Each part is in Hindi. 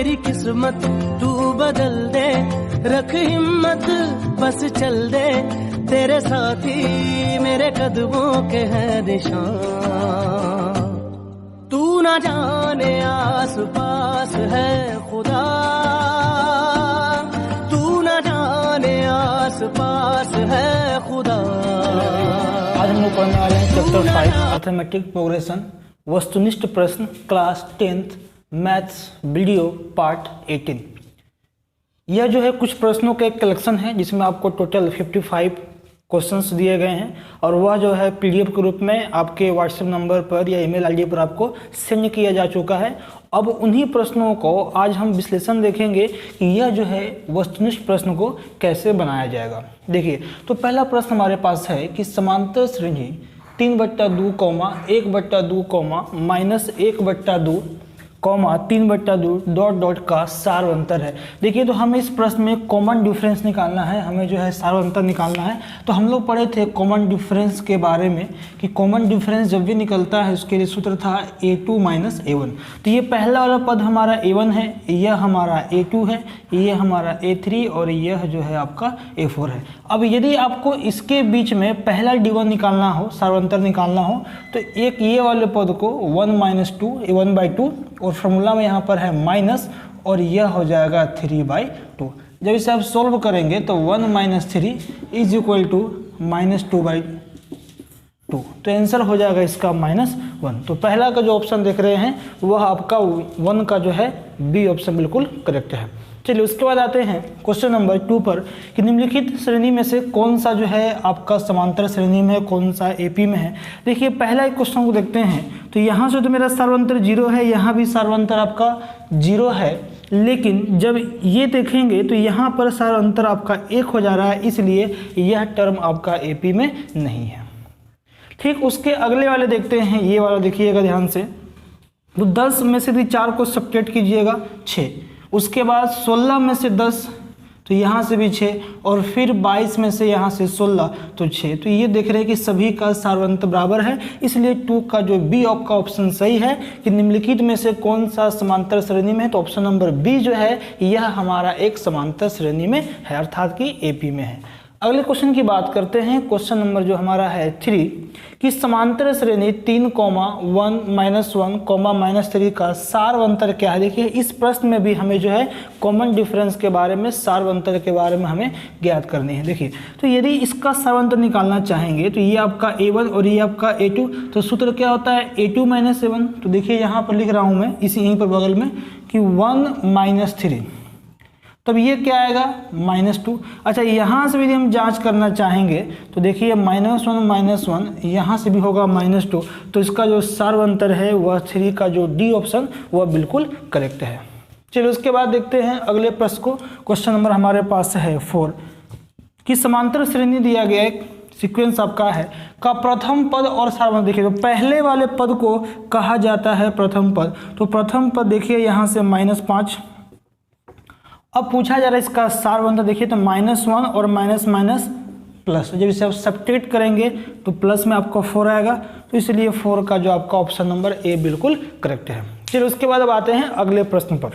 मेरी किस्मत तू बदल दे, रख हिम्मत बस चल दे, तेरे साथी मेरे कदमों के है निशान। तू ना जाने आस पास है खुदा, तू ना जाने आस पास है खुदा। आज हम लोग पढ़ने वाले हैं चैप्टर 5 अर्थमेटिक प्रोग्रेशन, वस्तुनिष्ठ प्रश्न, class 10th maths video part 18। यह जो है कुछ प्रश्नों का एक कलेक्शन है जिसमें आपको टोटल 55 क्वेश्चंस दिए गए हैं और वह जो है पीडीएफ के रूप में आपके व्हाट्सएप नंबर पर या ईमेल आईडी पर आपको सेंड किया जा चुका है। अब उन्हीं प्रश्नों को आज हम विश्लेषण देखेंगे कि यह जो है वस्तुनिष्ठ प्रश्न को कैसे बनाया जाएगा। देखिए, तो पहला प्रश्न हमारे पास है कि समांतर श्रेणी 3/2, 1/2, -1/2, 3/2 डॉट डॉट का सारवंतर है। देखिए, तो हमें इस प्रश्न में कॉमन डिफरेंस निकालना है, हमें जो है सारवंतर निकालना है। तो हम लोग पढ़े थे कॉमन डिफरेंस के बारे में कि कॉमन डिफरेंस जब भी निकलता है उसके लिए सूत्र था a2 - a1। तो ये पहला वाला पद हमारा a1 है, यह हमारा a2 है, यह हमारा a3 और यह जो है आपका a4 है। अब यदि आपको इसके बीच में पहला d1 निकालना हो, सारवंतर निकालना हो, तो एक ये वाले पद को 1 - 2 a1/2 और फॉर्मूला में यहाँ पर है माइनस और यह हो जाएगा 3/2। जब इसे आप सोल्व करेंगे तो 1 - 3 = -2/2, तो आंसर हो जाएगा इसका -1। तो पहला का जो ऑप्शन देख रहे हैं वह आपका 1 का जो है बी ऑप्शन बिल्कुल करेक्ट है। चलिए, उसके बाद आते हैं क्वेश्चन नंबर 2 पर कि निम्नलिखित श्रेणी में से कौन सा जो है आपका समांतर श्रेणी में है, कौन सा एपी में है। देखिए, पहला एक क्वेश्चन को देखते हैं। तो यहाँ से तो मेरा सारवंतर 0 है, यहाँ भी सारवंतर आपका 0 है, लेकिन जब ये देखेंगे तो यहाँ पर सारवंतर आपका 1 हो जा रहा है, इसलिए यह टर्म आपका एपी में नहीं है। ठीक, उसके अगले वाले देखते हैं, ये वाला देखिएगा ध्यान से। तो 10 में से 4 को सब्ट्रैक्ट कीजिएगा 6, उसके बाद 16 में से 10 तो यहाँ से भी 6 और फिर 22 में से यहाँ से 16 तो 6। तो ये देख रहे हैं कि सभी का सारवंतर बराबर है, इसलिए 2 का जो बी आपका ऑप्शन सही है कि निम्नलिखित में से कौन सा समांतर श्रेणी में है। तो ऑप्शन नंबर बी जो है यह हमारा एक समांतर श्रेणी में है, अर्थात कि एपी में है। अगले क्वेश्चन की बात करते हैं। क्वेश्चन नंबर जो हमारा है 3 कि समांतर श्रेणी 3, 1 -1, -3 का सारवंतर क्या है। देखिए, इस प्रश्न में भी हमें जो है कॉमन डिफरेंस के बारे में, सारवंतर के बारे में हमें ज्ञात करनी है। देखिए, तो यदि इसका सारवंतर निकालना चाहेंगे तो ये आपका a1 और ये आपका a2, तो सूत्र क्या होता है a2 - a1। तो देखिए, यहाँ पर लिख रहा हूँ मैं इसी यहीं पर बगल में कि 1 - 3, तब ये क्या आएगा -2। अच्छा, यहाँ से भी हम जांच करना चाहेंगे तो देखिए -1 - 1 यहाँ से भी होगा -2, तो इसका जो सारवंतर है वह 3 का जो डी ऑप्शन वह बिल्कुल करेक्ट है। चलिए, उसके बाद देखते हैं अगले प्रश्न को। क्वेश्चन नंबर हमारे पास है 4 कि समांतर श्रेणी दिया गया एक सीक्वेंस आपका है का प्रथम पद और सारवंतर। देखिए, तो पहले वाले पद को कहा जाता है प्रथम पद। तो प्रथम पद देखिए यहाँ से -5। अब पूछा जा रहा है इसका सारवंतर। देखिए, तो -1 और माइनस प्लस, जब इसे आप सब्ट्रैक्ट करेंगे तो प्लस में आपका 4 आएगा, तो इसलिए 4 का जो आपका ऑप्शन नंबर ए बिल्कुल करेक्ट है। चलिए, उसके बाद अब आते हैं अगले प्रश्न पर।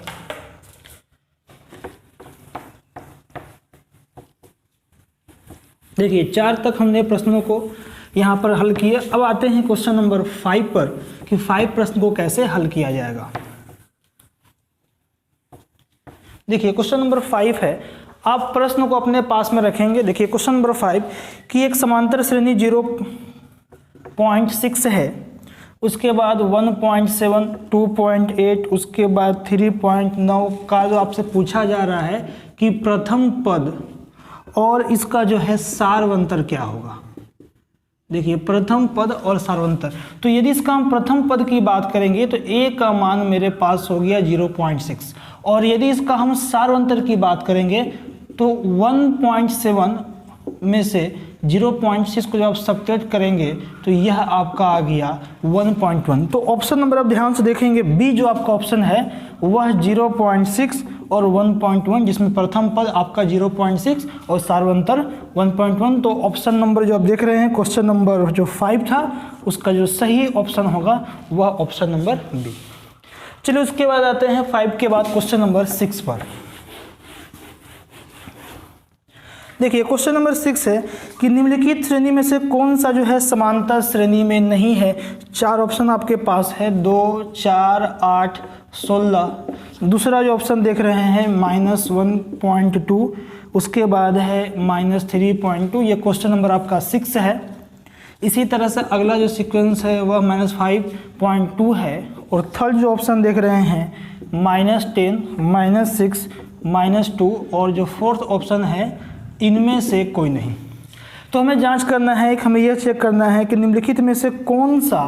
देखिए, 4 तक हमने प्रश्नों को यहाँ पर हल किए। अब आते हैं क्वेश्चन नंबर 5 पर कि 5 प्रश्न को कैसे हल किया जाएगा। देखिए, क्वेश्चन नंबर 5 है, आप प्रश्न को अपने पास में रखेंगे। देखिए, क्वेश्चन नंबर 5 कि एक समांतर श्रेणी 0.6 है, उसके बाद 1.7, 2.8, उसके बाद 3.9 का जो आपसे पूछा जा रहा है कि प्रथम पद और इसका जो है सारवंतर क्या होगा। देखिए, प्रथम पद और सारवंतर। तो यदि इसका हम प्रथम पद की बात करेंगे तो a का मान मेरे पास हो गया 0.6 और यदि इसका हम सारवंतर की बात करेंगे तो 1.7 में से 0.6 को जब आप सब्ट्रैक्ट करेंगे तो यह आपका आ गया 1.1। तो ऑप्शन नंबर आप ध्यान से देखेंगे बी जो आपका ऑप्शन है वह 0.6 और 1.1, जिसमें प्रथम पद आपका 0.6 और सारवंतर 1.1। तो ऑप्शन नंबर जो आप देख रहे हैं क्वेश्चन नंबर जो 5 था उसका जो सही ऑप्शन होगा वह ऑप्शन नंबर बी। चलिए उसके बाद आते हैं 5 के बाद क्वेश्चन नंबर 6 पर। देखिए क्वेश्चन नंबर 6 है कि निम्नलिखित श्रेणी में से कौन सा जो है समांतर श्रेणी में नहीं है। 4 ऑप्शन आपके पास है, 2, 4, 8, 16। दूसरा जो ऑप्शन देख रहे हैं -1.2, उसके बाद है -3.2। ये क्वेश्चन नंबर आपका 6 है। इसी तरह से अगला जो सीक्वेंस है वह -5.2 है। और थर्ड जो ऑप्शन देख रहे हैं -10, -6, -2। और जो फोर्थ ऑप्शन है इनमें से कोई नहीं। तो हमें जांच करना है, हमें यह चेक करना है कि निम्नलिखित में से कौन सा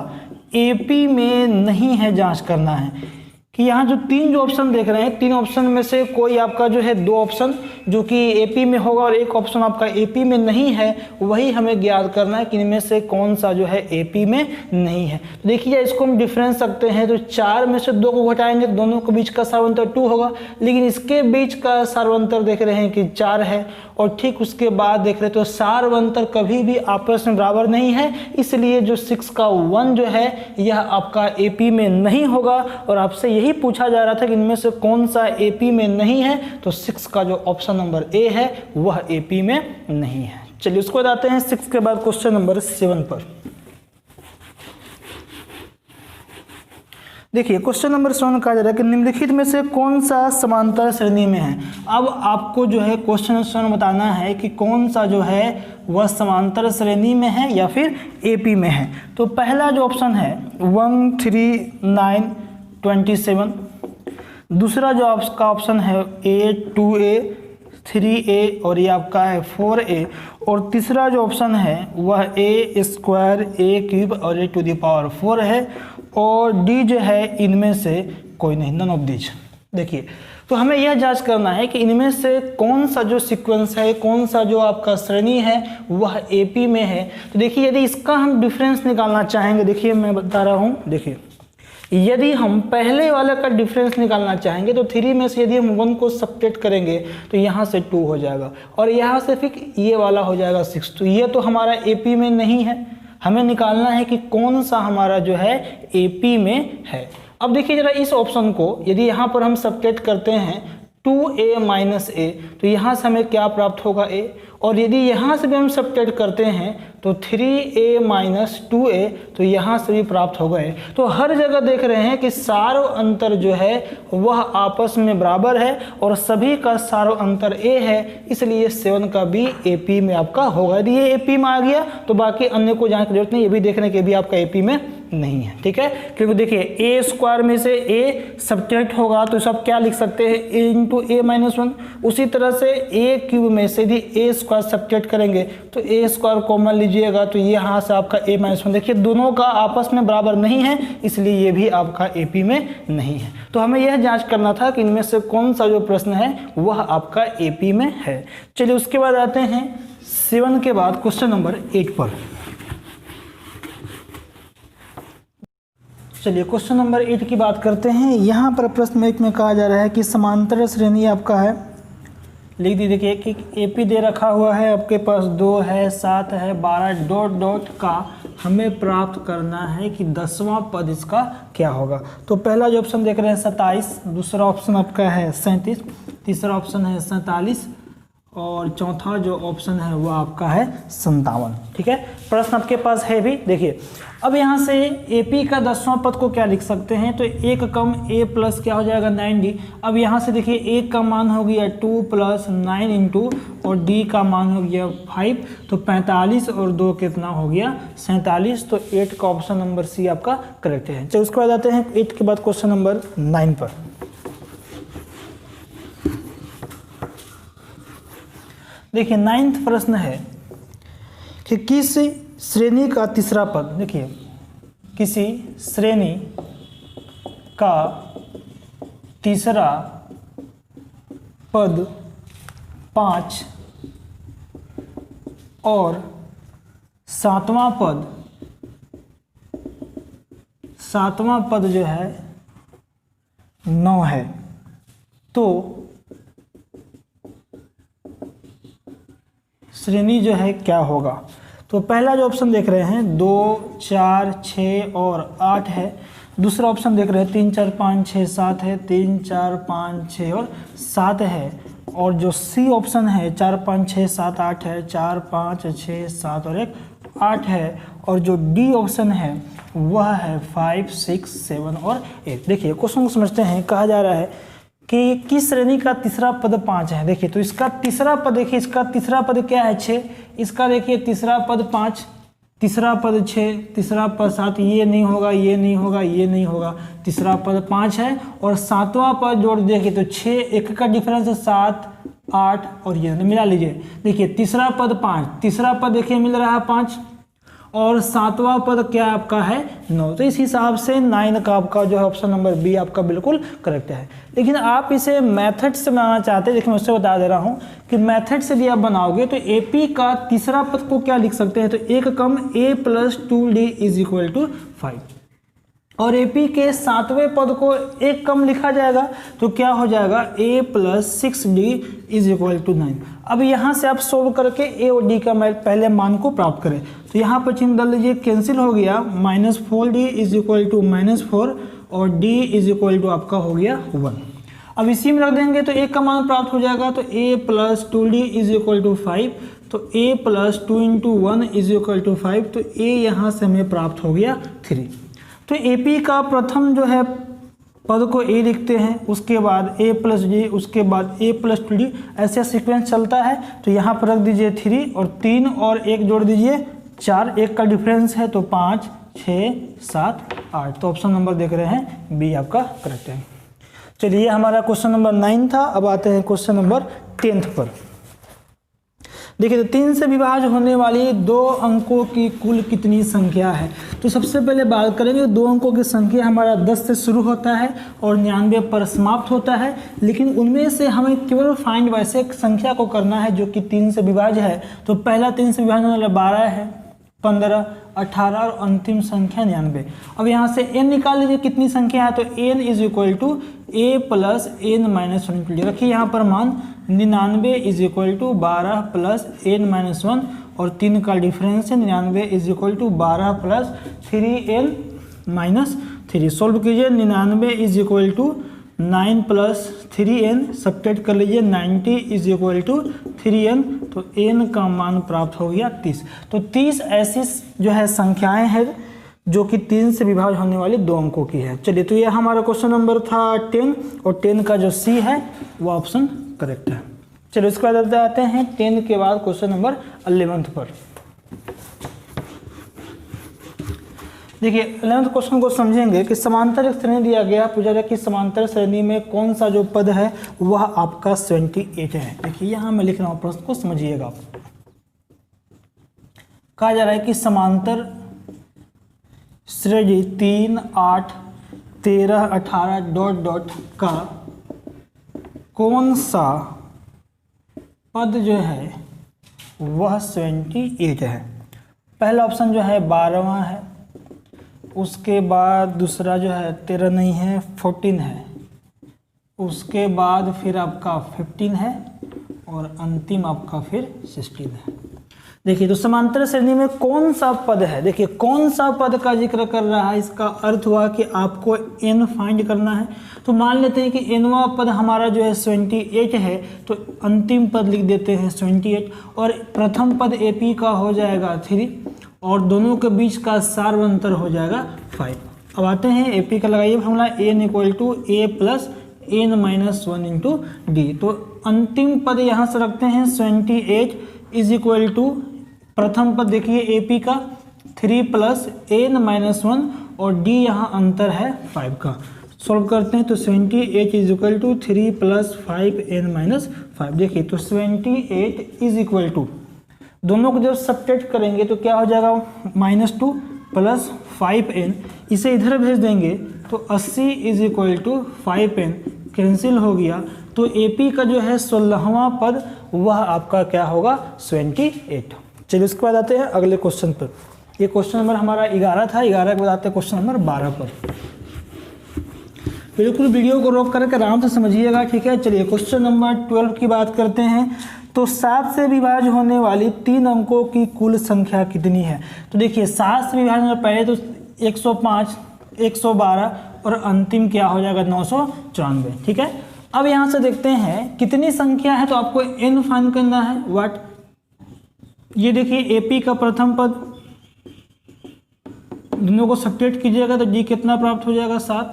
एपी में नहीं है। जांच करना है कि यहाँ जो 3 जो ऑप्शन देख रहे हैं, 3 ऑप्शन में से कोई आपका जो है 2 ऑप्शन जो कि एपी में होगा और एक ऑप्शन आपका एपी में नहीं है, वही हमें ज्ञात करना है कि इनमें से कौन सा जो है एपी में नहीं है। तो देखिए इसको हम डिफरेंस रखते हैं, तो 4 में से 2 को घटाएंगे तो दोनों के बीच का सार्वंतर 2 होगा, लेकिन इसके बीच का सार्वंतर देख रहे हैं कि 4 है। और ठीक उसके बाद देख रहे तो सार्वंतर कभी भी आपस में बराबर नहीं है, इसलिए जो 6 का 1 जो है यह आपका एपी में नहीं होगा। और आपसे यही पूछा जा रहा था कि इनमें से कौन सा एपी में नहीं है, तो 6 का जो ऑप्शन नंबर ए है वह एपी में नहीं है। चलिए उसको बताते हैं 6 के बाद क्वेश्चन नंबर 7 पर। देखिए क्वेश्चन नंबर 7 कहा जा रहा है कि निम्नलिखित में से कौन सा समांतर श्रेणी में है। अब आपको जो है क्वेश्चन 7 बताना है कि कौन सा जो है वह समांतर श्रेणी में है या फिर एपी में है। तो पहला जो ऑप्शन है 1, 3, 9, 27। दूसरा जो आपका ऑप्शन है A, 2A, 3A और ये आपका है 4A। और तीसरा जो ऑप्शन है वह A स्क्वायर, A क्यूब और A टू द पावर 4 है। और डी जो है इनमें से कोई नहीं, नन ऑफ दीज। देखिए तो हमें यह जांच करना है कि इनमें से कौन सा जो सीक्वेंस है, कौन सा जो आपका श्रेणी है वह एपी में है। तो देखिए यदि इसका हम डिफरेंस निकालना चाहेंगे, देखिए मैं बता रहा हूँ, देखिए यदि हम पहले वाले का डिफरेंस निकालना चाहेंगे तो 3 में से यदि हम 1 को सब्ट्रैक्ट करेंगे तो यहाँ से 2 हो जाएगा और यहाँ से फिर ये वाला हो जाएगा 6। तो ये तो हमारा एपी में नहीं है, हमें निकालना है कि कौन सा हमारा जो है एपी में है। अब देखिए जरा इस ऑप्शन को यदि यहाँ पर हम सब्ट्रैक्ट करते हैं 2A माइनस A, तो यहाँ से हमें क्या प्राप्त होगा A। और यदि यहाँ से भी हम सब्ट्रैक्ट करते हैं तो 3A माइनस 2A, तो यहाँ से भी प्राप्त होगा A। तो हर जगह देख रहे हैं कि सारो अंतर जो है वह आपस में बराबर है और सभी का सारो अंतर A है, इसलिए 7 का भी AP में आपका होगा। यदि ये AP में आ गया तो बाकी अन्य को जाने की जरूरत नहीं, ये भी देखने के भी आपका AP में नहीं है, ठीक है। क्योंकि देखिए A स्क्वायर में से A सब्ट्रैक्ट होगा तो सब क्या लिख सकते हैं A इंटू A माइनस 1। उसी तरह से A क्यूब में से यदि A स्क्वायर सब्ट्रैक्ट करेंगे तो A स्क्वायर कॉमन लीजिएगा तो ये यहाँ से आपका A माइनस 1। देखिए दोनों का आपस में बराबर नहीं है, इसलिए ये भी आपका AP में नहीं है। तो हमें यह जांच करना था कि इनमें से कौन सा जो प्रश्न है वह आपका AP में है। चलिए उसके बाद आते हैं 7 के बाद क्वेश्चन नंबर 8 पर। चलिए क्वेश्चन नंबर 8 की बात करते हैं। यहाँ पर प्रश्न 1 में कहा जा रहा है कि समांतर श्रेणी आपका है, लिख दी। देखिए कि एपी दे रखा हुआ है आपके पास 2 है, 7 है, 12 डॉट डॉट का हमें प्राप्त करना है कि 10वां पद इसका क्या होगा। तो पहला जो ऑप्शन देख रहे हैं 27, दूसरा ऑप्शन आपका है 37, तीसरा ऑप्शन है 47 और चौथा जो ऑप्शन है वो आपका है 57, ठीक है। प्रश्न आपके पास है भी। देखिए अब यहाँ से AP का 10वां पद को क्या लिख सकते हैं, तो 1 कम A प्लस क्या हो जाएगा 9D। अब यहाँ से देखिए 1 का मान हो गया 2 प्लस 9 इंटू और D का मान हो गया 5, तो 45 और 2 कितना हो गया 47। तो 8 का ऑप्शन नंबर C आपका करेक्ट है। चलिए उसके बाद आते हैं 8 के बाद क्वेश्चन नंबर 9 पर। देखिए 9th प्रश्न है कि किस श्रेणी का तीसरा पद, देखिए किसी श्रेणी का तीसरा पद 5 और 7वां पद जो है 9 है, तो श्रेणी जो है क्या होगा। तो पहला जो ऑप्शन देख रहे हैं 2, 4, 6 और 8 है। दूसरा ऑप्शन देख रहे हैं 3 4 5 6 7 है, 3 4 5 6 और 7 है। और जो सी ऑप्शन है 4 5 6 7 8 है, 4 5 6 7 और 1 8 है। और जो डी ऑप्शन है वह है 5 6 7 और 1। देखिए क्वेश्चन को समझते हैं। कहा जा रहा है कि किस श्रेणी का तीसरा पद 5 है। देखिए तो इसका तीसरा पद, देखिए इसका तीसरा पद क्या है 6, इसका देखिए तीसरा पद 5, तीसरा पद 6, तीसरा पद 7, ये नहीं होगा, ये नहीं होगा, ये नहीं होगा, तीसरा पद 5 है। और सातवां पद जोड़ देखिए तो 6, 1 का डिफरेंस है 7 8 और ये मिला लीजिए। देखिए तीसरा पद 5, तीसरा पद देखिए मिल रहा है 5 और सातवां पद क्या आपका है 9। तो इस हिसाब से 9 का आपका जो है ऑप्शन नंबर बी आपका बिल्कुल करेक्ट है। लेकिन आप इसे मेथड से बनाना चाहते हैं, देखिए मैं उससे बता दे रहा हूँ कि मेथड से भी आप बनाओगे तो एपी का तीसरा पद को क्या लिख सकते हैं, तो एक कम a + 2d = 5 और एपी के सातवें पद को एक कम लिखा जाएगा तो क्या हो जाएगा a + 6d = 9। अब यहाँ से आप सोल्व करके a और d का पहले मान को प्राप्त करें तो यहाँ पर चिन्ह डाल लीजिए, कैंसिल हो गया, -4d = -4 और d = आपका हो गया 1। अब इसी में रख देंगे तो a का मान प्राप्त हो जाएगा तो a + 2d = 5, तो a + 2 × 1 = 5, तो a यहाँ से हमें प्राप्त हो गया 3। तो एपी का प्रथम जो है पद को a लिखते हैं, उसके बाद a + d, उसके बाद a + 2d, ऐसे सीक्वेंस चलता है। तो यहाँ पर रख दीजिए 3 और 3 और 1 जोड़ दीजिए 4, 1 का डिफरेंस है तो 5 6 7 8। तो ऑप्शन नंबर देख रहे हैं बी आपका करेक्ट है। चलिए हमारा क्वेश्चन नंबर 9 था। अब आते हैं क्वेश्चन नंबर 10 पर। देखिए तो 3 से विभाज्य होने वाली 2 अंकों की कुल कितनी संख्या है। तो सबसे पहले बात करेंगे 2 अंकों की संख्या हमारा 10 से शुरू होता है और 99 पर समाप्त होता है, लेकिन उनमें से हमें केवल फाइंड वैसे संख्या को करना है जो कि 3 से विभाज्य है। तो पहला 3 से विभाज्य वाला 12 है, 15, 18 और अंतिम संख्या 99। अब यहाँ से n निकाल लीजिए कितनी संख्या है, तो n = a + n - 1 रखिए यहाँ पर मान 99 = 12 + n-1 और 3 का डिफरेंस है 99 = 12 + 3n-3। सोल्व कीजिए 99 = 9 + 3n, सब्ट्रैक्ट कर लीजिए 90 = 3n, तो n का मान प्राप्त हो गया 30। तो 30 ऐसी जो है संख्याएं हैं जो कि 3 से विभाज्य होने वाली 2 अंकों की है। चलिए तो ये हमारा क्वेश्चन नंबर था 10 और 10 का जो सी है वो ऑप्शन करेक्ट है। चलिए उसके बाद आते हैं 10 के बाद क्वेश्चन नंबर 11 पर। देखिए 11 क्वेश्चन को समझेंगे कि समांतर एक श्रेणी दिया गया, पूछा गया कि समांतर श्रेणी में कौन सा जो पद है वह आपका 78 है। देखिए यहाँ मैं लिख रहा हूँ, प्रश्न को समझिएगा आप। कहा जा रहा है कि समांतर श्रेणी 3 8 13 18 ... का कौन सा पद जो है वह 78 है। पहला ऑप्शन जो है 12वां है, उसके बाद दूसरा जो है 13 नहीं है 14 है, उसके बाद फिर आपका 15 है और अंतिम आपका फिर 16 है। देखिए तो समांतर श्रेणी में कौन सा पद है, देखिए कौन सा पद का जिक्र कर रहा है, इसका अर्थ हुआ कि आपको n फाइंड करना है। तो मान लेते हैं कि nवां पद हमारा जो है 78 है, तो अंतिम पद लिख देते हैं 78 और प्रथम पद AP का हो जाएगा 3 और दोनों के बीच का सार्व अंतर हो जाएगा 5। अब आते हैं AP का लगाइए formula n = a + n-1 × d। तो अंतिम पद यहाँ से रखते हैं 78 = प्रथम पद देखिए AP का 3 + n-1 और d यहाँ अंतर है 5 का। सॉल्व करते हैं तो 78 = 3 + 5n-5। देखिए तो 78 = दोनों को जब सब्ट्रैक्ट करेंगे तो क्या हो जाएगा -2 + 5n, इसे इधर भेज देंगे तो 80 = 5n कैंसिल हो गया। तो AP का जो है 16वां पद वह आपका क्या होगा 78। चलिए उसके बाद आते हैं अगले क्वेश्चन पर। ये क्वेश्चन नंबर हमारा 11 था। 11 के बाद आते हैं क्वेश्चन नंबर 12 पर। बिल्कुल वीडियो को रोक करके आराम से समझिएगा, ठीक है। चलिए क्वेश्चन नंबर 12 की बात करते हैं। तो 7 से विभाज्य होने वाली 3 अंकों की कुल संख्या कितनी है। तो देखिए 7 से विभाजन पहले तो 105 112 और अंतिम क्या हो जाएगा 994। ठीक है, अब यहाँ से देखते हैं कितनी संख्या है, तो आपको n फाइंड करना है। व्हाट, ये देखिए AP का प्रथम पद, दोनों को सब्ट्रैक्ट कीजिएगा तो d कितना प्राप्त हो जाएगा 7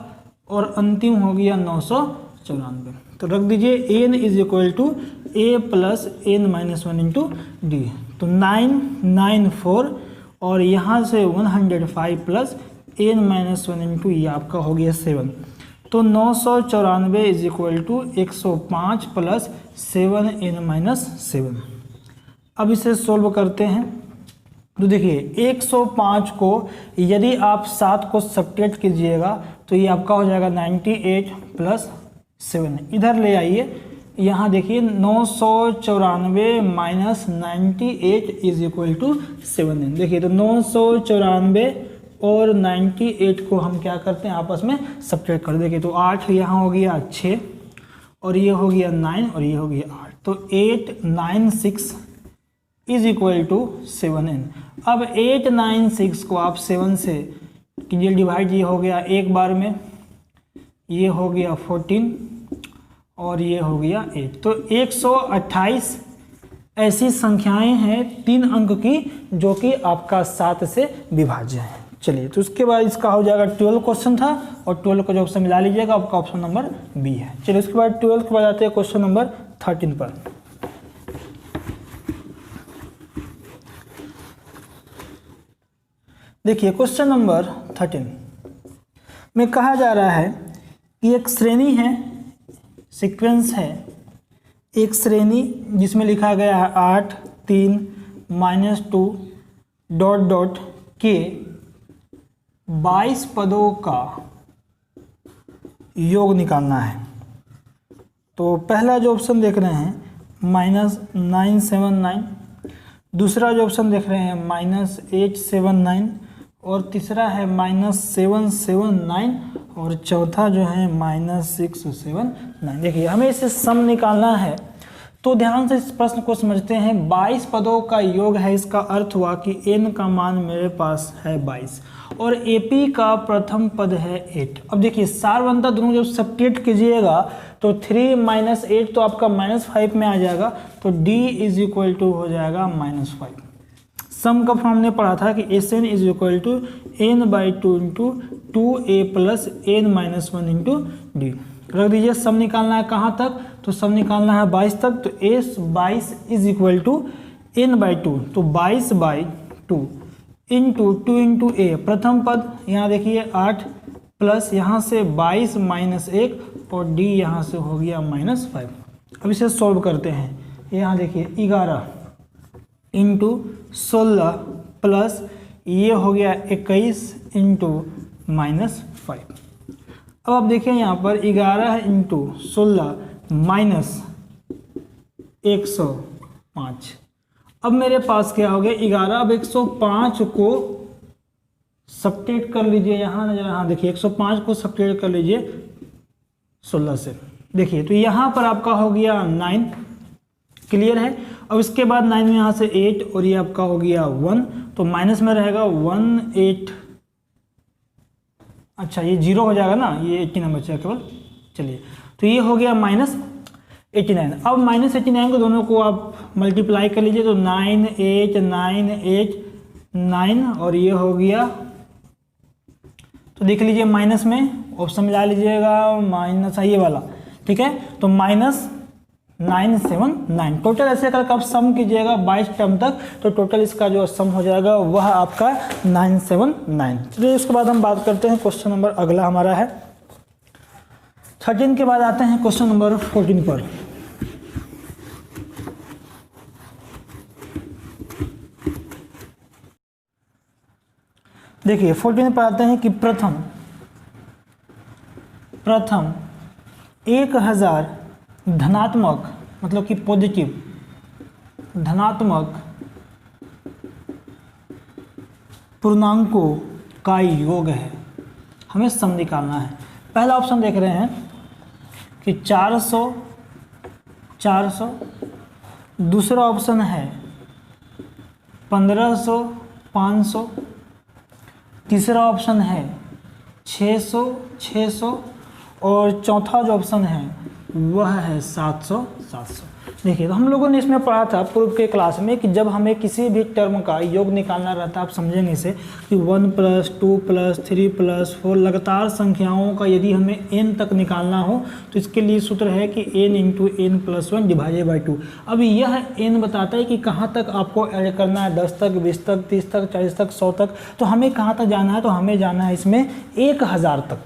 और अंतिम हो गया 994। तो रख दीजिए n is equal to a plus n minus 1 into d, तो 994 और यहाँ से 105 प्लस n माइनस 1 इंटू ये आपका हो गया 7, तो 994 is equal to 105 plus 7n minus 7। अब इसे सोल्व करते हैं, तो देखिए 105 को यदि आप 7 को सब्ट्रैक्ट कीजिएगा तो ये आपका हो जाएगा 98 प्लस 7, इधर ले आइए, यहाँ देखिए 994 minus 98 is equal to 7n। देखिए तो 994 और 98 को हम क्या करते हैं आपस में सब्ट्रैक्ट कर देंगे, तो 8 यहाँ हो गया 6 और ये हो गया 9 और ये हो गया 8, तो 896 इज इक्वल टू 7n। अब 896 को आप 7 से कीजिए डिवाइड, ये हो गया एक बार में, ये हो गया 14 और ये हो गया 8, तो 128 ऐसी संख्याएं हैं 3 अंक की जो कि आपका 7 से विभाज्य है। चलिए, तो उसके बाद इसका हो जाएगा 12 क्वेश्चन था और 12 को जो ऑप्शन मिला लीजिएगा, आपका ऑप्शन नंबर बी है। चलिए, उसके बाद 12 के बाद आते हैं क्वेश्चन नंबर 13 पर। देखिए क्वेश्चन नंबर 13 में कहा जा रहा है कि एक श्रेणी है, सीक्वेंस है, एक श्रेणी जिसमें लिखा गया है 8 3 -2 डॉट डॉट के 22 पदों का योग निकालना है। तो पहला जो ऑप्शन देख रहे हैं -979, दूसरा जो ऑप्शन देख रहे हैं -879 और तीसरा है -779 और चौथा जो है -679। देखिए हमें इसे सम निकालना है, तो ध्यान से इस प्रश्न को समझते हैं। 22 पदों का योग है, इसका अर्थ हुआ कि n का मान मेरे पास है 22 और AP का प्रथम पद है 8। अब देखिए सार बनता दोनों जब सब्ट्रैक्ट कीजिएगा तो 3 - 8 तो आपका -5 में आ जाएगा, तो D इज इक्वल टू हो जाएगा -5। सम का फॉर्म ने पढ़ा था कि Sn is equal to n/2 into 2a plus n minus 1 into d. रख दीजिए, सम निकालना है कहाँ तक, तो सम निकालना है 22 तक, तो S22 is equal to n/2, तो 22/2 इंटू 2 इंटू a प्रथम पद, यहाँ देखिए 8 प्लस यहाँ से 22 माइनस 1 और d यहाँ से हो गया -5। अब इसे सॉल्व करते हैं, यहाँ देखिए 11 इंटू 16 प्लस ये हो गया 21 इंटू -5। अब आप देखिए यहाँ पर 11 इंटू 16 माइनस 105। अब मेरे पास क्या हो गया 11, अब 105 को सब्ट्रैक्ट कर लीजिए, यहाँ देखिए 105 को सब्ट्रैक्ट कर लीजिए 16 से, देखिए तो यहाँ पर आपका हो गया 9, क्लियर है। अब इसके बाद 9 में यहाँ से 8 और ये आपका हो गया 1, तो माइनस में रहेगा 1 8, अच्छा ये 0 हो जाएगा ना, ये 89 बचेगा केवल। चलिए, तो ये हो गया -89। अब -89 को दोनों को आप मल्टीप्लाई कर लीजिए, तो 9 8 9 8 9 और ये हो गया, तो देख लीजिए माइनस में ऑप्शन मिला लीजिएगा, माइनस ये वाला, ठीक है, तो -979 टोटल। ऐसे करके आप सम कीजिएगा 22 टर्म तक, तो टोटल इसका जो सम हो जाएगा वह आपका 979। चलिए उसके बाद हम बात करते हैं क्वेश्चन नंबर अगला हमारा है 13 के बाद आते हैं क्वेश्चन नंबर 14 पर। देखिए 14 पर आते हैं कि प्रथम 1000 धनात्मक, मतलब कि पॉजिटिव धनात्मक पूर्णांकों का योग है, हमें सम निकालना है। पहला ऑप्शन देख रहे हैं कि 400, दूसरा ऑप्शन है 1500, 500, तीसरा ऑप्शन है 600 600 और चौथा जो ऑप्शन है वह है 700 700। देखिए तो हम लोगों ने इसमें पढ़ा था पूर्व के क्लास में कि जब हमें किसी भी टर्म का योग निकालना रहता है, आप समझेंगे इसे कि 1 + 2 + 3 + 4 लगातार संख्याओं का यदि हमें n तक निकालना हो तो इसके लिए सूत्र है कि n × n + 1 / 2। अब यह n बताता है कि कहाँ तक आपको ऐड करना है, 10 तक, 20 तक, 30 तक, 40 तक, 100 तक। तो हमें कहाँ तक जाना है, तो हमें जाना है इसमें 1000 तक।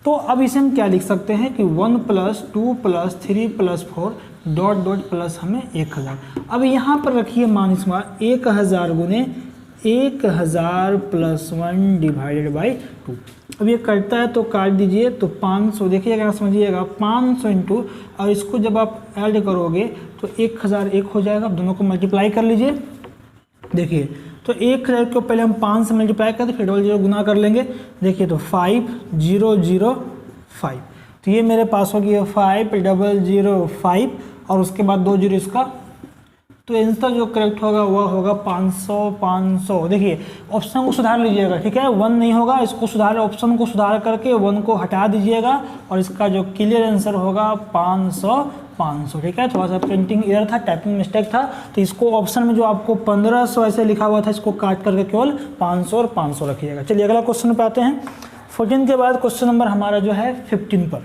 तो अब इसे हम क्या लिख सकते हैं कि 1 + 2 + 3 + 4 ... प्लस हमें 1000। अब यहाँ पर रखिए मान इसका 1000 × 1000 + 1 / 2। अब ये करता है तो काट दीजिए, तो 500 देखिएगा, समझिएगा 500 इंटू, और इसको जब आप ऐड करोगे तो 1001 हो जाएगा। दोनों को मल्टीप्लाई कर लीजिए। देखिए तो 1000 को पहले हम 5 से मल्टीप्लाई करते, फिर 00 गुना कर लेंगे। देखिए तो 5005, तो ये मेरे पास हो गया 5005 और उसके बाद 2 जीरो इसका, तो आंसर जो करेक्ट होगा वह होगा 500 500। देखिए ऑप्शन को सुधार लीजिएगा, ठीक है, 1 नहीं होगा, इसको सुधार, ऑप्शन को सुधार करके 1 को हटा दीजिएगा और इसका जो क्लियर आंसर होगा 500 500। ठीक है, थोड़ा सा प्रिंटिंग एरर था, टाइपिंग मिस्टेक था, तो इसको ऑप्शन में जो आपको 1500 ऐसे लिखा हुआ था इसको काट करके केवल 500 और 500 रखिएगा। चलिए अगला क्वेश्चन पे आते हैं। 14 के बाद क्वेश्चन नंबर हमारा जो है 15 पर।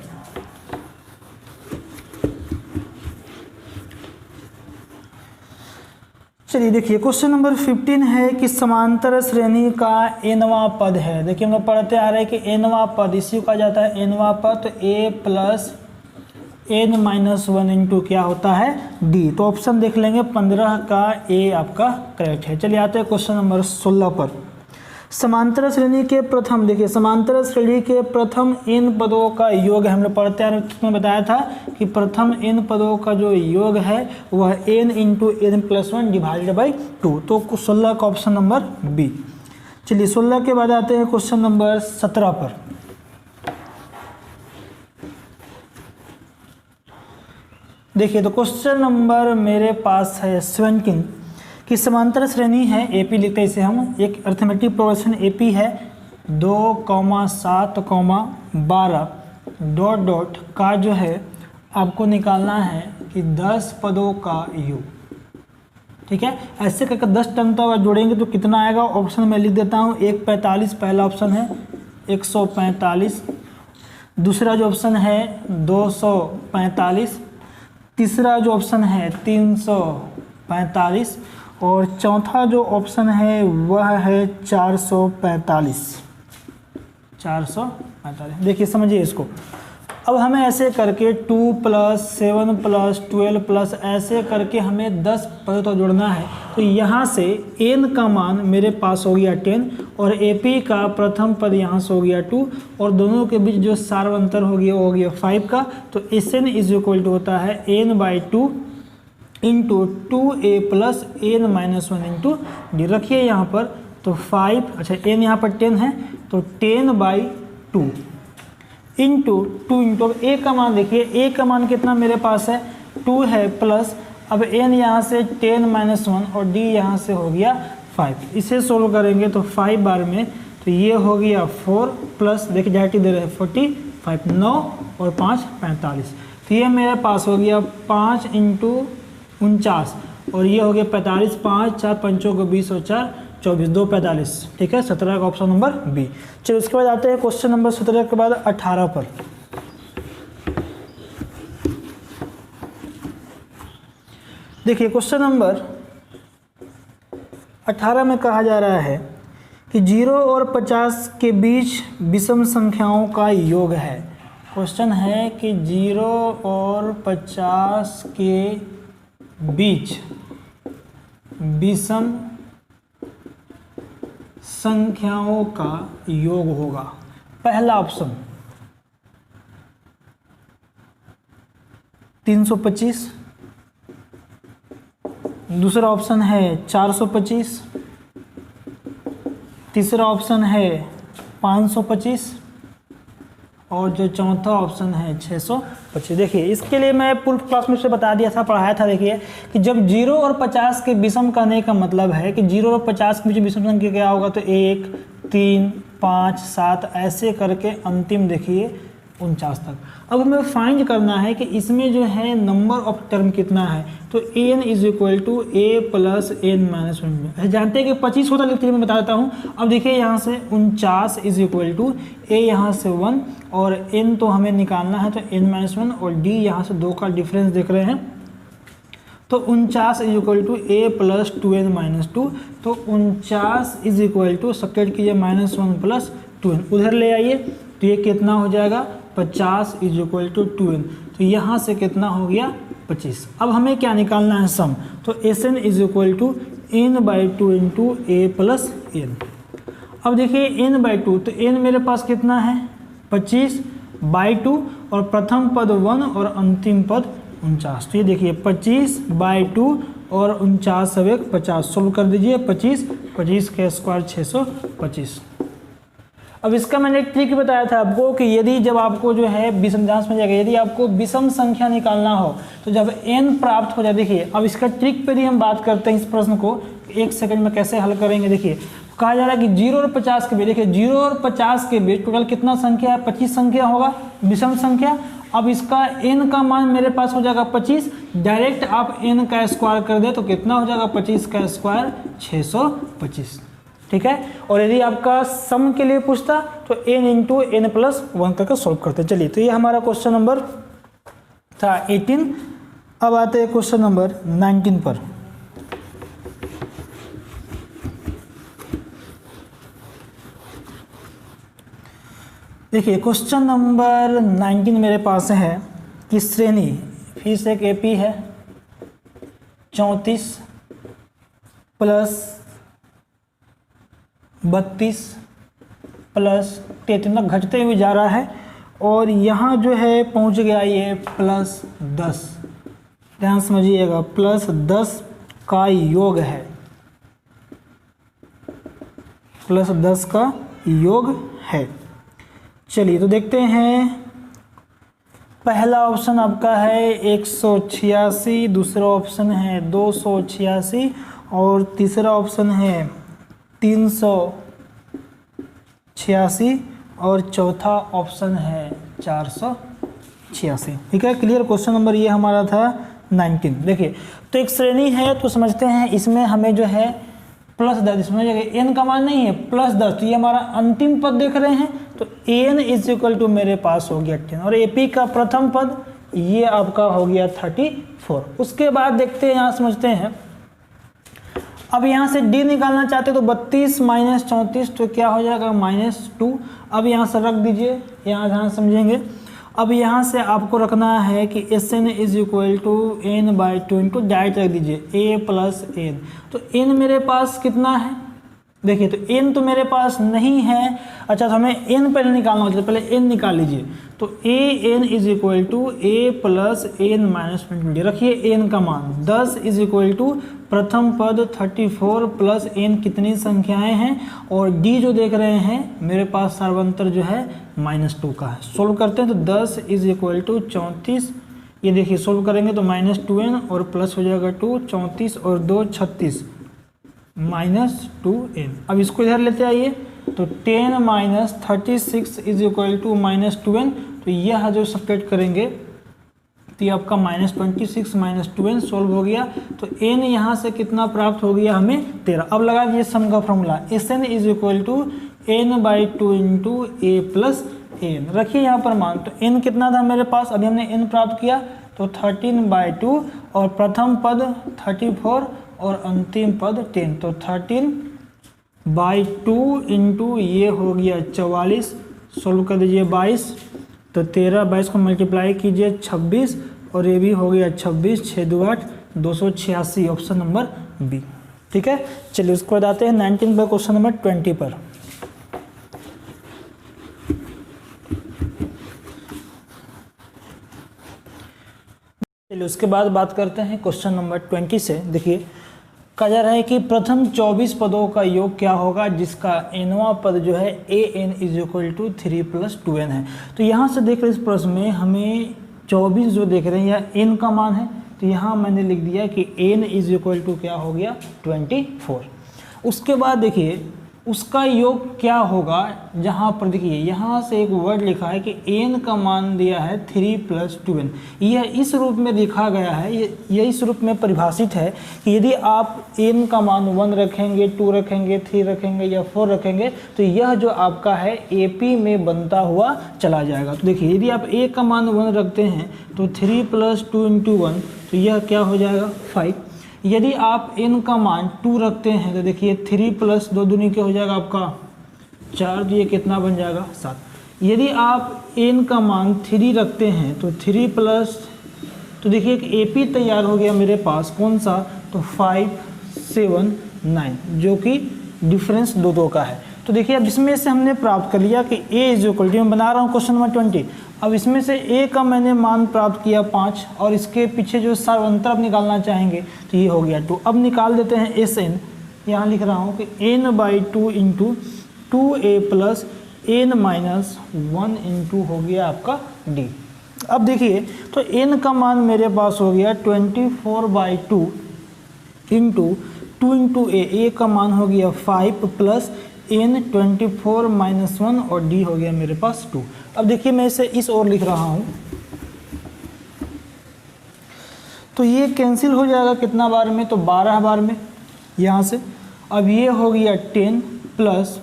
चलिए देखिए क्वेश्चन नंबर 15 है कि समांतर श्रेणी का nवां पद है। देखिए हम लोग पढ़ते आ रहे हैं कि nवां पद, इसी को कहा जाता है nवां पद, तो a + n - 1 × क्या होता है d। तो ऑप्शन देख लेंगे, 15 का a आपका करेक्ट है। चलिए आते हैं क्वेश्चन नंबर 16 पर। समांतर श्रेणी के प्रथम, देखिए समांतर श्रेणी के प्रथम n पदों का योग है। हम लोग पढ़ते आ रहे हैं, उसमें बताया था कि प्रथम n पदों का जो योग है वह n × n + 1 / 2। तो 16 का ऑप्शन नंबर बी। चलिए 16 के बाद आते हैं क्वेश्चन नंबर 17 पर। देखिए तो क्वेश्चन नंबर मेरे पास है 17 कि समांतर श्रेणी है AP, लिखते हैं इसे हम, एक अर्थमेटिक प्रोग्रेशन AP है 2, 7, 12 ... का जो है आपको निकालना है कि 10 पदों का योग। ठीक है, ऐसे करके 10 टर्म तक जोड़ेंगे तो कितना आएगा, ऑप्शन में लिख देता हूँ। 145 पहला ऑप्शन है, 145, दूसरा जो ऑप्शन है 245, तीसरा जो ऑप्शन है 345 और चौथा जो ऑप्शन है वह है 445। देखिए समझिए इसको। अब हमें ऐसे करके 2 + 7 + 12 ऐसे करके हमें 10 पदों तक जोड़ना है। तो यहाँ से n का मान मेरे पास हो गया 10 और AP का प्रथम पद यहाँ से हो गया 2 और दोनों के बीच जो सार अंतर हो गया 5 का। तो SN = होता है n/2 × 2a + n - 1 × d। रखिए यहाँ पर तो 5, अच्छा n यहाँ पर 10 है तो 10/2 × 2 अब a का मान देखिए, a का मान कितना मेरे पास है 2 है, प्लस अब n यहाँ से 10 - 1 और d यहाँ से हो गया 5। इसे सोल्व करेंगे तो 5 बार में तो ये हो गया 4 प्लस देखिए जाटी दे रहे हैं 45, 9 और 5 45। तो ये मेरे पास हो गया 5 × 49 और ये हो गया 45, 5 4 5 को 20 और 4 24, 2 45। ठीक है, 17 का ऑप्शन नंबर बी। चलिए उसके बाद आते हैं क्वेश्चन नंबर 17 के बाद 18 पर। देखिए क्वेश्चन नंबर 18 में कहा जा रहा है कि 0 और 50 के बीच विषम संख्याओं का योग है। क्वेश्चन है कि 0 और 50 के बीच विषम संख्याओं का योग होगा। पहला ऑप्शन 325, दूसरा ऑप्शन है 425, तीसरा ऑप्शन है 525 और जो चौथा ऑप्शन है 625। देखिए इसके लिए मैं पूर्व क्लास में से बता दिया था, पढ़ाया था। देखिए कि जब 0 और 50 के विषम करने का मतलब है कि 0 और 50 के बीच विषम संख्या क्या होगा, तो 1, 3, 5, 7 ऐसे करके अंतिम देखिए 49 तक। अब हमें फाइंड करना है कि इसमें जो है नंबर ऑफ टर्म कितना है, तो n is equal to a plus n minus 1। जानते हैं कि 25 होता है, लेकिन मैं बता देता हूँ। अब देखिए यहाँ से 49 इज इक्वल टू a यहाँ से 1 और n तो हमें निकालना है, तो n माइनस 1 और d यहाँ से 2 का डिफरेंस देख रहे हैं, तो 49 is equal to a plus 2n minus 2। तो 49 इज इक्वल टू सब्ट्रैक्ट कीजिए -1 प्लस 2n, उधर ले आइए तो ये कितना हो जाएगा 50 इज इक्वल टू 2n। तो यहाँ से कितना हो गया 25। अब हमें क्या निकालना है सम, तो Sn is equal to n/2 into a plus n। अब देखिए n/2, तो n मेरे पास कितना है 25/2 और प्रथम पद 1 और अंतिम पद 49। तो ये देखिए 25/2 और 49 अब 50 सोल्व कर दीजिए। 25 के स्क्वायर 625। अब इसका मैंने एक ट्रिक बताया था आपको कि यदि जब आपको जो है विषम ध्यान में जाएगा, यदि आपको विषम संख्या निकालना हो तो जब n प्राप्त हो जाए, देखिए अब इसका ट्रिक पे भी हम बात करते हैं। इस प्रश्न को 1 सेकंड में कैसे हल करेंगे। देखिए कहा जा रहा है कि 0 और 50 के बीच, देखिए 0 और 50 के बीच टोटल कितना संख्या है 25 संख्या होगा, विषम संख्या। अब इसका n का मान मेरे पास हो जाएगा 25, डायरेक्ट आप n का स्क्वायर कर दे तो कितना हो जाएगा 25 का स्क्वायर 625, ठीक है। और यदि आपका सम के लिए पूछता तो n इंटू n प्लस 1 करके सॉल्व करते। चलिए, तो ये हमारा क्वेश्चन नंबर था 18। अब आते हैं क्वेश्चन नंबर 19 पर। देखिए क्वेश्चन नंबर 19 मेरे पास है कि श्रेणी फिर से एक एपी है 34 प्लस 32 प्लस 33 तक घटते हुए जा रहा है और यहाँ जो है पहुँच गया ये प्लस 10। ध्यान समझिएगा, प्लस 10 का योग है, प्लस 10 का योग है। चलिए तो देखते हैं। पहला ऑप्शन आपका है 186, दूसरा ऑप्शन है 286 और तीसरा ऑप्शन है 386 और चौथा ऑप्शन है 486। ठीक है, क्लियर। क्वेश्चन नंबर ये हमारा था 19। देखिए तो एक श्रेणी है तो समझते हैं, इसमें हमें जो है प्लस 10, इसमें n का मान नहीं है प्लस 10, तो ये हमारा अंतिम पद देख रहे हैं, तो n इज इक्वल टू मेरे पास हो गया 10 और AP का प्रथम पद ये आपका हो गया 34। उसके बाद देखते हैं, यहाँ समझते हैं। अब यहाँ से d निकालना चाहते तो 32 माइनस 34 तो क्या हो जाएगा -2। अब यहाँ से रख दीजिए, यहाँ ध्यान समझेंगे। अब यहाँ से आपको रखना है कि Sn is equal to n/2 into direct रख दीजिए a प्लस n। तो n मेरे पास कितना है, देखिए तो n तो मेरे पास नहीं है। अच्छा, तो हमें n पहले निकालना होता है, पहले n निकाल लीजिए। तो an is equal to a plus n minus 20। रखिए n का मान 10 इज इक्वल टू प्रथम पद 34 प्लस n कितनी संख्याएं हैं और d जो देख रहे हैं मेरे पास सर्वांतर जो है -2 का है। सोल्व करते हैं तो 10 इज इक्वल टू 34, ये देखिए सोल्व करेंगे तो -2n और प्लस हो जाएगा 2, 34 और 2 36 -2n। अब इसको इधर लेते आइए तो 10 minus 36 is equal to -2n। तो यह जो सब्ट्रैक्ट करेंगे तो ये आपका -26 -2n सोल्व हो गया। तो n यहाँ से कितना प्राप्त हो गया हमें 13। अब लगा दीजिए सम का formula, Sn is equal to n/2 into a plus n। रखिए यहाँ पर मान, तो n कितना था मेरे पास, अभी हमने n प्राप्त किया तो 13/2 और प्रथम पद 34 और अंतिम पद 10। तो 13/2 इंटू ये हो गया 44, सोल्व कर दीजिए 22। तो 13/22 को मल्टीप्लाई कीजिए 26 और ये भी हो गया 26, 6 2 8 286, ऑप्शन नंबर बी। ठीक है, चलिए उसको बताते हैं 19 पर, क्वेश्चन नंबर 20 पर। चलिए उसके बाद बात करते हैं क्वेश्चन नंबर 20 से। देखिए कहा जा रहा है कि प्रथम 24 पदों का योग क्या होगा जिसका nवां पद जो है an is equal to 3 + 2n है। तो यहाँ से देख रहे इस प्रश्न में हमें 24 जो देख रहे हैं या n का मान है, तो यहाँ मैंने लिख दिया कि n इज इक्वल टू क्या हो गया 24। उसके बाद देखिए उसका योग क्या होगा। जहाँ पर देखिए यहाँ से एक वर्ड लिखा है कि n का मान दिया है 3 + 2n। यह इस रूप में लिखा गया है, यह इस रूप में परिभाषित है कि यदि आप n का मान 1 रखेंगे, 2 रखेंगे, 3 रखेंगे या 4 रखेंगे तो यह जो आपका है AP में बनता हुआ चला जाएगा। तो देखिए यदि आप a का मान 1 रखते हैं तो 3 + 2 × 1 तो यह क्या हो जाएगा 5। यदि आप n का मान 2 रखते हैं तो देखिए 3 + 2 दूनी क्या हो जाएगा आपका 4, तो ये कितना बन जाएगा 7। यदि आप n का मान 3 रखते हैं तो 3 प्लस, तो देखिए एक AP तैयार हो गया मेरे पास, कौन सा, तो 5, 7, 9, जो कि डिफरेंस दो का है। तो देखिए अब इसमें से हमने प्राप्त कर लिया कि a = मैं बना रहा हूँ क्वेश्चन नंबर 20। अब इसमें से a का मैंने मान प्राप्त किया 5 और इसके पीछे जो सार्वंतर आप निकालना चाहेंगे तो ये हो गया 2। अब निकाल देते हैं SN। यहाँ लिख रहा हूँ कि n/2 × 2a + n-1 × हो गया आपका d। अब देखिए तो n का मान मेरे पास हो गया 24/2 × 2 × a का मान हो गया 5 + n 24 - 1 और d हो गया मेरे पास 2। अब देखिए मैं इसे इस ओर लिख रहा हूँ तो ये कैंसिल हो जाएगा कितना बार में, तो 12 बार में यहाँ से। अब ये हो गया 10 +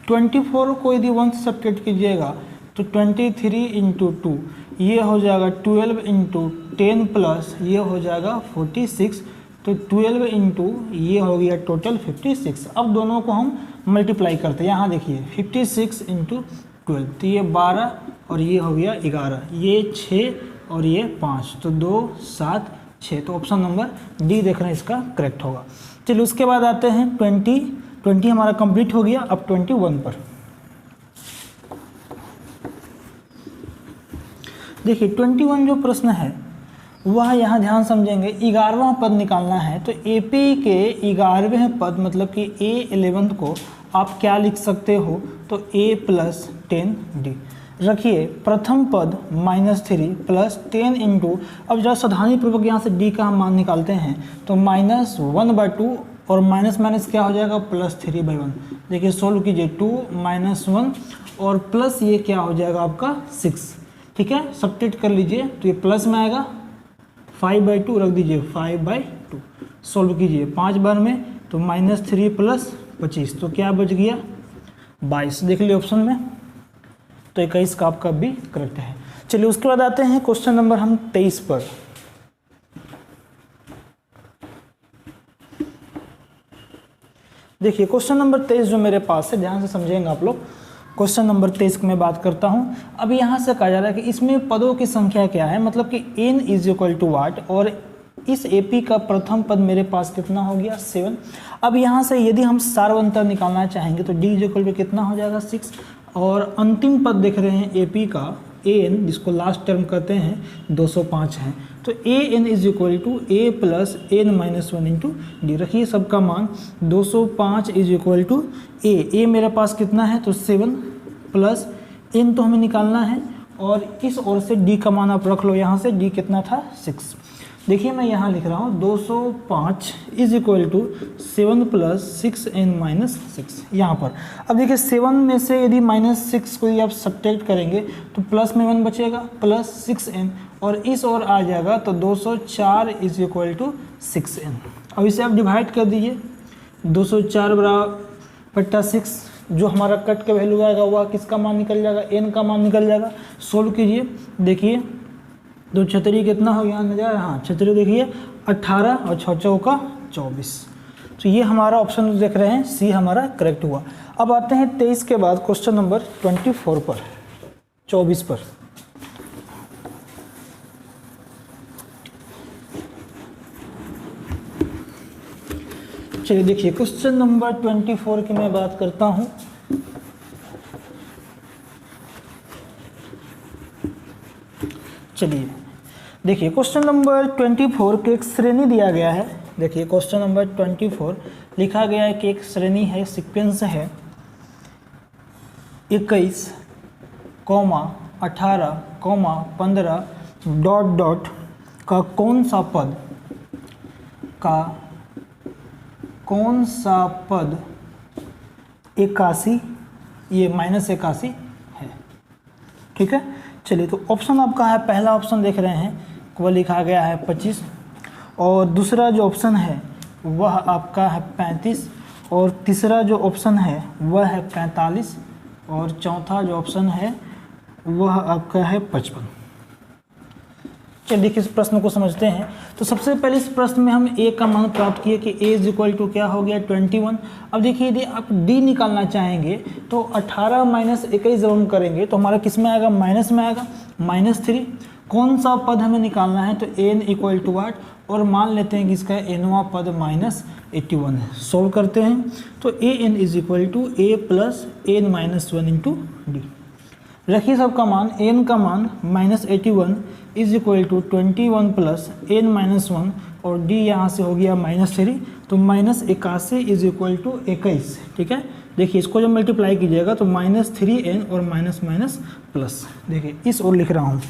24 को यदि 1 से सब्ट्रैक्ट कीजिएगा तो 23 × 2 ये हो जाएगा 12 × 10 प्लस ये हो जाएगा 46, तो 12 × ये हो गया टोटल 56। अब दोनों को हम मल्टीप्लाई करते हैं। यहाँ देखिए 56 × 12 तो ये 12 और ये हो गया 11, ये 6 और ये 5, तो 2, 7, 6, तो ऑप्शन नंबर डी देख रहे हैं इसका करेक्ट होगा। चलिए उसके बाद आते हैं 20 हमारा कंप्लीट हो गया। अब 21 पर देखिए 21 जो प्रश्न है वह यहाँ ध्यान समझेंगे। 11वां पद निकालना है तो AP के 11वें पद मतलब कि A11 को आप क्या लिख सकते हो, तो A + 10D रखिए। प्रथम पद -3 + 10 × अब जरा सावधानी पूर्वक यहाँ से D का हम मान निकालते हैं तो -1/2 और माइनस क्या हो जाएगा +3/1। देखिए सोल्व कीजिए 2 - 1 और प्लस ये क्या हो जाएगा आपका 6, ठीक है, सब्ट्रैक्ट कर लीजिए तो ये प्लस में आएगा 5/2 रख दीजिए 5/2। सोल्व कीजिए 5 बार में तो -3 + 25 तो क्या बच गया 22, देख लीजिए ऑप्शन में, तो 21 का आपका भी करेक्ट है। चलिए उसके बाद आते हैं क्वेश्चन नंबर हम 23 पर। देखिए क्वेश्चन नंबर 23 जो मेरे पास है, ध्यान से समझेंगे आप लोग। क्वेश्चन नंबर 23 की मैं बात करता हूं। अब यहाँ से कहा जा रहा है कि इसमें पदों की संख्या क्या है, मतलब कि n = वाट और इस AP का प्रथम पद मेरे पास कितना हो गया 7। अब यहाँ से यदि हम सार्वंतर निकालना चाहेंगे तो D = कितना हो जाएगा 6 और अंतिम पद देख रहे हैं AP का an जिसको लास्ट टर्म कहते हैं 205 है, तो an = a + n-1 × d रखिए सबका मान 205 = a मेरे पास कितना है तो 7 प्लस n तो हमें निकालना है और इस ओर से d का मान आप रख लो, यहाँ से d कितना था 6। देखिए मैं यहाँ लिख रहा हूँ 205 = 7 + 6n-6 यहाँ पर। अब देखिए 7 में से यदि -6 को यदि आप सब्ट्रैक्ट करेंगे तो प्लस में 1 बचेगा प्लस 6n और इस ओर आ जाएगा तो 204 = 6n। अब इसे आप डिवाइड कर दीजिए 204 / 6 जो हमारा कट का वैल्यू आएगा वह किसका मान निकल जाएगा, n का मान निकल जाएगा। सोल्व कीजिए, देखिए 2 छतरी कितना हो गया नजर, हाँ छतरी देखिए 18 और 6 चौका 24, तो ये हमारा ऑप्शन देख रहे हैं सी हमारा करेक्ट हुआ। अब आते हैं 23 के बाद क्वेश्चन नंबर 24 पर 24 पर। चलिए देखिए क्वेश्चन नंबर 24 की मैं बात करता हूं। चलिए देखिए क्वेश्चन नंबर 24 के एक श्रेणी दिया गया है। देखिए क्वेश्चन नंबर 24 लिखा गया है कि एक श्रेणी है, सीक्वेंस है 21, 18, 15 ... का कौन सा पद 81, ये -81 है। ठीक है, चलिए तो ऑप्शन आपका है, पहला ऑप्शन देख रहे हैं वह लिखा गया है 25, और दूसरा जो ऑप्शन है वह आपका है 35, और तीसरा जो ऑप्शन है वह है 45, और चौथा जो ऑप्शन है वह आपका है 55। चलिए देखिए इस प्रश्न को समझते हैं। तो सबसे पहले इस प्रश्न में हम ए का मान प्राप्त किए कि ए इज इक्वल टू क्या हो गया 21। अब देखिए यदि आप डी निकालना चाहेंगे तो 18 माइनस 21 जब हम करेंगे तो हमारा किस में आएगा, माइनस में आएगा, -3। कौन सा पद हमें निकालना है, तो एन इक्वल टू 8, और मान लेते हैं कि इसका एनवा पद -81 है। सोल्व करते हैं तो A N is equal to A plus N -1 into D. रखिए सबका मान, एन का मान -81 is equal to 21 plus N -1, और डी यहाँ से हो गया -3, तो -81 इज इक्वल टू 21। ठीक है, देखिए इसको जब मल्टीप्लाई कीजिएगा तो -3n और माइनस माइनस प्लस, देखिए इस ओर लिख रहा हूँ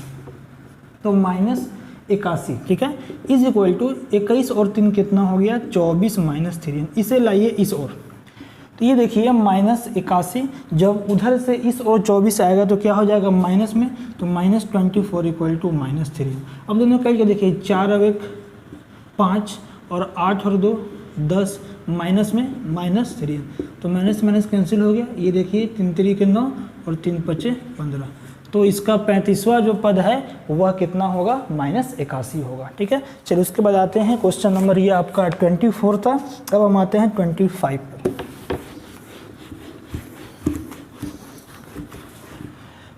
तो -81, ठीक है, इज इक्वल टू 21 और 3 कितना हो गया 24 -3n, इसे लाइए इस ओर। तो ये देखिए -81 जब उधर से इस ओर 24 आएगा तो क्या हो जाएगा माइनस में, तो -24 इक्वल टू -3। अब दोनों करके देखिए 4 और 1 5 और 8 और 2 10, माइनस में -3, तो माइनस माइनस कैंसिल हो गया। ये देखिए 3 3 9 और 3 5 15, तो इसका 35वां जो पद है वह कितना होगा -81 होगा। ठीक है, चलिए उसके बाद आते हैं क्वेश्चन नंबर, ये आपका 24 था। अब हम आते हैं 25 पर।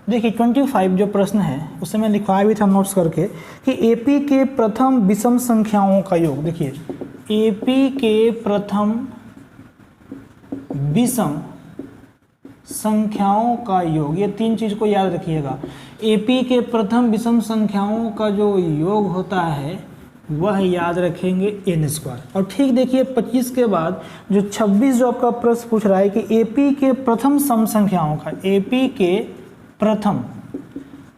देखिए 25 जो प्रश्न है उसे मैं लिखवाया भी था नोट्स करके कि एपी के प्रथम विषम संख्याओं का योग। देखिए एपी के प्रथम विषम संख्याओं का योग, ये 3 चीज को याद रखिएगा। एपी के प्रथम विषम संख्याओं का जो योग होता है वह याद रखेंगे n²। और ठीक देखिए 25 के बाद जो 26 जो आपका प्रश्न पूछ रहा है कि एपी के प्रथम सम संख्याओं का, एपी के प्रथम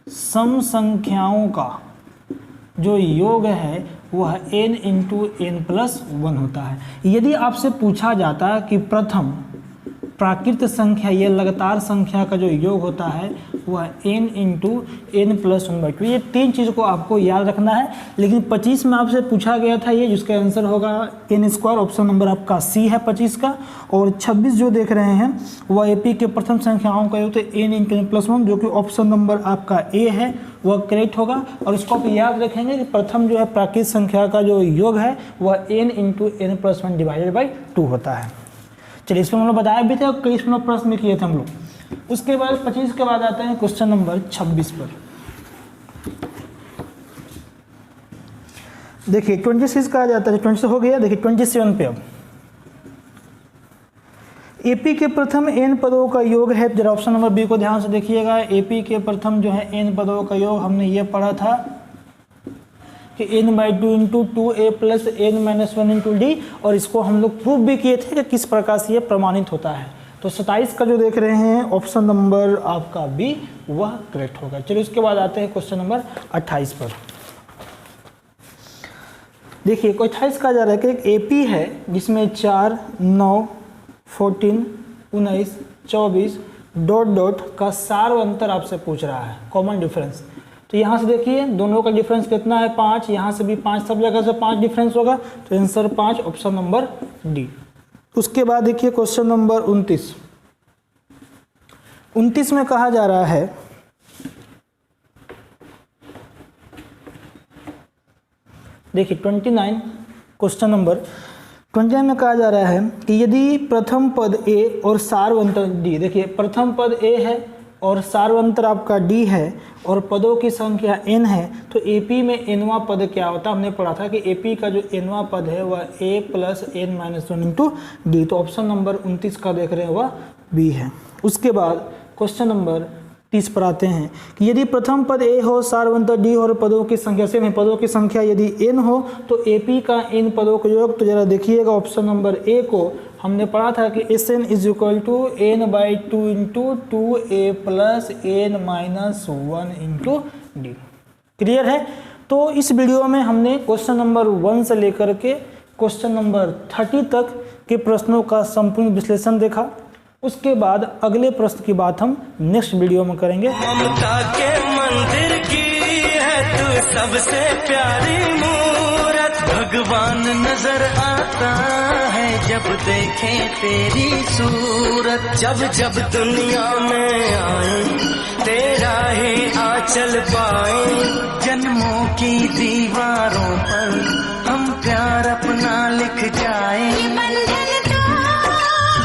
सम संख्याओं का जो योग है वह n इंटू n+1 होता है। यदि आपसे पूछा जाता है कि प्रथम प्राकृत संख्या, ये लगातार संख्या का जो योग होता है वह n इंटू n+1/2, ये 3 चीज़ को आपको याद रखना है। लेकिन 25 में आपसे पूछा गया था ये, जिसका आंसर होगा n², ऑप्शन नंबर आपका सी है 25 का। और 26 जो देख रहे हैं वह एपी के प्रथम संख्याओं का योग तो n इंटू n+1, जो कि ऑप्शन नंबर आपका ए है, वह करेक्ट होगा। और इसको आप याद रखेंगे कि प्रथम जो है प्राकृत संख्या का जो योग है वह n into n+1 divided by 2 होता है। चलिए इसमें हम लोग बताया भी थे और कई इसमें प्रश्न भी किए थे हम लोग। उसके बाद 25 के बाद आते हैं क्वेश्चन नंबर 26 पर। देखिए 26 कहा जाता है, 26 हो गया। देखिए 27 पे अब एपी के प्रथम n पदों का योग है। जरा ऑप्शन नंबर बी को ध्यान से देखिएगा। एपी के प्रथम जो है n पदों का योग हमने ये पढ़ा था कि n/2 into 2a plus n-1 into D, और इसको हम लोग प्रूव भी किए थे कि किस प्रकार से ये प्रमाणित होता है। तो 27 का जो देख रहे हैं ऑप्शन नंबर आपका बी वह करेक्ट होगा। चलिए उसके बाद आते हैं क्वेश्चन नंबर 28 पर। देखिए 28 कहा जा रहा है कि एक एपी है जिसमें 4 9 14 19 24 डॉट डॉट का सार अंतर आपसे पूछ रहा है, कॉमन डिफरेंस। तो यहाँ से देखिए दोनों का डिफरेंस कितना है 5, यहाँ से भी 5, सब जगह से 5 डिफरेंस होगा, तो आंसर 5, ऑप्शन नंबर डी। उसके बाद देखिए क्वेश्चन नंबर 29 में कहा जा रहा है देखिए 29 क्वेश्चन नंबर 29 में कहा जा रहा है कि यदि प्रथम पद ए और सार्वंतर डी, देखिए प्रथम पद ए है और सार्वंतर आपका डी है और पदों की संख्या n है, तो एपी में nवां पद क्या होता है, हमने पढ़ा था कि एपी का जो nवां पद है वह a plus n-1 into d, तो ऑप्शन नंबर 29 का देख रहे हैं वह बी है। उसके बाद क्वेश्चन नंबर 30 पर आते हैं कि यदि प्रथम पद ए हो, सार्वंतर डी हो और पदों की संख्या सेम है, पदों की संख्या यदि n हो तो एपी का n पदों का योग, तो जरा देखिएगा ऑप्शन नंबर ए को हमने पढ़ा था कि Sn is equal to n/2 into 2a plus n-1 into d. Clear है? तो इस वीडियो में हमने क्वेश्चन नंबर 1 से लेकर के क्वेश्चन नंबर 30 तक के प्रश्नों का संपूर्ण विश्लेषण देखा। उसके बाद अगले प्रश्न की बात हम नेक्स्ट वीडियो में करेंगे। ममता के मंदिर की है तू सबसे प्यारी मूरत, भगवान नजर आता है जब देखें तेरी सूरत। जब जब दुनिया में आए